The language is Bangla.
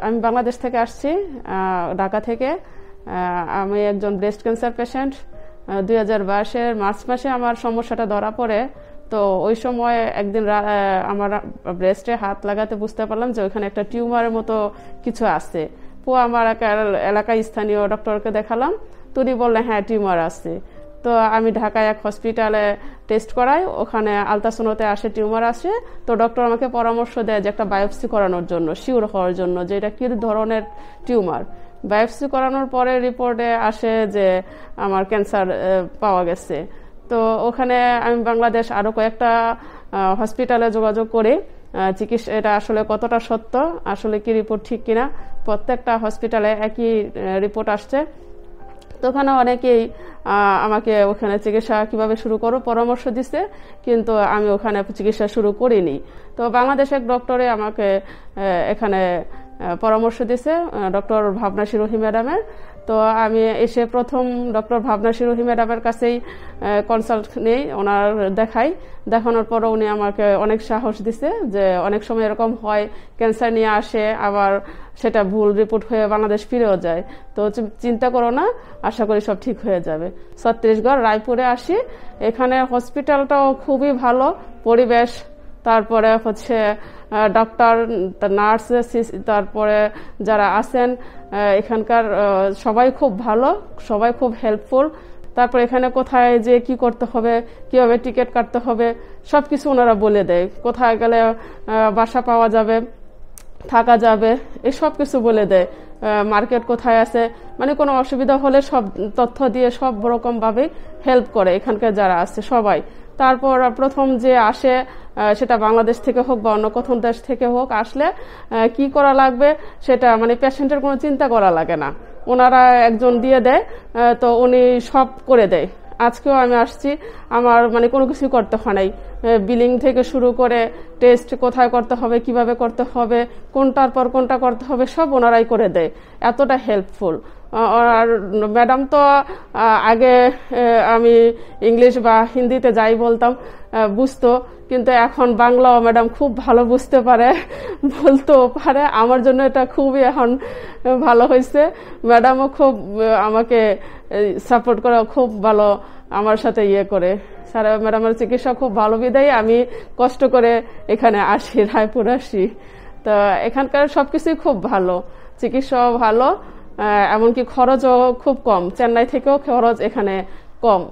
আমি বাংলাদেশ থেকে আসছি, ঢাকা থেকে। আমি একজন ব্রেস্ট ক্যান্সার পেশেন্ট। 2022-এর মার্চ মাসে আমার সমস্যাটা ধরা পড়ে। তো ওই সময় একদিন আমার ব্রেস্টে হাত লাগাতে বুঝতে পারলাম যে ওইখানে একটা টিউমারের মতো কিছু আছে। আমার এলাকায় স্থানীয় ডক্টরকে দেখালাম, তিনি বললেন হ্যাঁ টিউমার আছে। তো আমি ঢাকায় এক হসপিটালে টেস্ট করাই, ওখানে আলট্রাসাউন্ডে আসে টিউমার আসে। তো ডক্টর আমাকে পরামর্শ দেয় যে একটা বায়োপসি করানোর জন্য, শিওর হওয়ার জন্য যে এটা কি ধরনের টিউমার। বায়োপসি করানোর পরে রিপোর্টে আসে যে আমার ক্যান্সার পাওয়া গেছে। তো ওখানে আমি বাংলাদেশ আরো কয়েকটা হসপিটালে যোগাযোগ করি চিকিৎসা, এটা আসলে কতটা সত্য, আসলে কি রিপোর্ট ঠিক কিনা। প্রত্যেকটা হসপিটালে একই রিপোর্ট আসছে। তো ওখানে অনেকেই আমাকে ওখানে চিকিৎসা কিভাবে শুরু করো পরামর্শ দিচ্ছে, কিন্তু আমি ওখানে চিকিৎসা শুরু করিনি। তো বাংলাদেশের ডক্টরে আমাকে এখানে পরামর্শ দিছে, ডক্টর ভাবনা শিরোহী ম্যাডামের। তো আমি এসে প্রথম ডক্টর ভাবনা শিরোহী ম্যাডামের কাছেই কনসাল্ট নেই, ওনার দেখানোর পর উনি আমাকে অনেক সাহস দিছে যে অনেক সময় এরকম হয়, ক্যান্সার নিয়ে আসে আবার সেটা ভুল রিপোর্ট হয়ে বাংলাদেশ ফিরেও যায়। তো চিন্তা করো না, আশা করি সব ঠিক হয়ে যাবে। ছত্তিশগড় রায়পুরে আসি, এখানে হসপিটালটাও খুবই ভালো, পরিবেশ, তারপরে হচ্ছে ডক্টর, নার্স, তারপরে যারা আছেন এখানকার সবাই খুব ভালো, সবাই খুব হেল্পফুল। তারপর এখানে কোথায় যে কি করতে হবে, কিভাবে টিকিট কাটতে হবে, সবকিছু ওনারা বলে দেয়। কোথায় গেলে বাসা পাওয়া যাবে, থাকা যাবে, এই সব কিছু বলে দেয়। মার্কেট কোথায় আছে, মানে কোনো অসুবিধা হলে সব তথ্য দিয়ে সব রকম ভাবে হেল্প করে এখানকার যারা আছে সবাই। তারপর প্রথম যে আসে সেটা বাংলাদেশ থেকে হোক বা অন্য কোন দেশ থেকে হোক, আসলে কি করা লাগবে সেটা মানে পেশেন্টের কোনো চিন্তা করা লাগে না, ওনারা একজন দিয়ে দেয়, তো উনি সব করে দেয়। আজকেও আমি আসছি, আমার মানে কোনো কিছু করতে হয় নাই, বিলিং থেকে শুরু করে টেস্ট কোথায় করতে হবে, কিভাবে করতে হবে, কোনটার পর কোনটা করতে হবে, সব ওনারাই করে দেয়, এতটা হেল্পফুল। আর ম্যাডাম তো আগে আমি ইংলিশ বা হিন্দিতে যাই বলতাম বুঝতো, কিন্তু এখন বাংলাও ম্যাডাম খুব ভালো বুঝতে পারে, বলতেও পারে। আমার জন্য এটা খুবই এখন ভালো হয়েছে। ম্যাডামও খুব আমাকে সাপোর্ট করে, খুব ভালো আমার সাথে করে। স্যার ম্যাডামের চিকিৎসা খুব ভালো বিধায় আমি কষ্ট করে এখানে আসি, রায়পুর আসি। তো এখানকার সবকিছুই খুব ভালো, চিকিৎসাও ভালো, এমনকি খরচও খুব কম, চেন্নাই থেকেও খরচ এখানে কম।